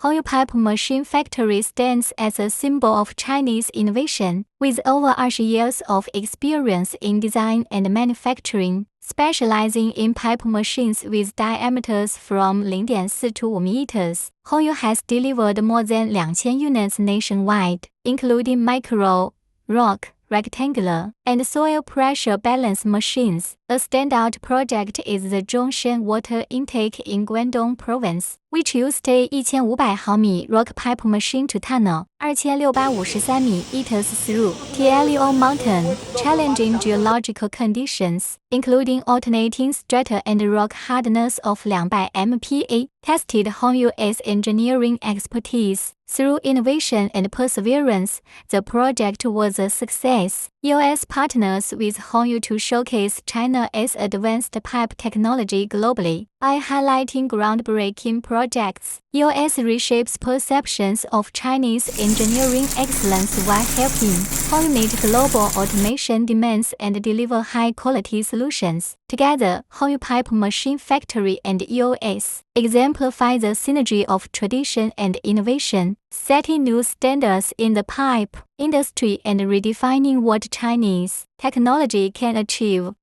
Hongyu Pipe Machine Factory stands as a symbol of Chinese innovation, with over 20 years of experience in design and manufacturing, specializing in pipe machines with diameters from 0.4 to 5 meters. Hongyu has delivered more than 2,000 units nationwide, including micro, rock, rectangular, and soil pressure balance machines. A standout project is the Zhongshan water intake in Guangdong Province, which used a 1,500毫米 rock pipe machine to tunnel 2,653 meters through Tianliu Mountain, challenging geological conditions, including alternating strata and rock hardness of 200 MPa, tested Hongyu's engineering expertise. Through innovation and perseverance, the project was a success. U.S. partners with Hongyu to showcase China's advanced pipe technology globally. By highlighting groundbreaking projects, U.S. reshapes perceptions of Chinese engineering excellence while helping Hongyu meet global automation demands and deliver high-quality solutions. Together, Hongyu Pipe Machine Factory and U.S. exemplify the synergy of tradition and innovation, setting new standards in the pipe industry and redefining what Chinese technology can achieve.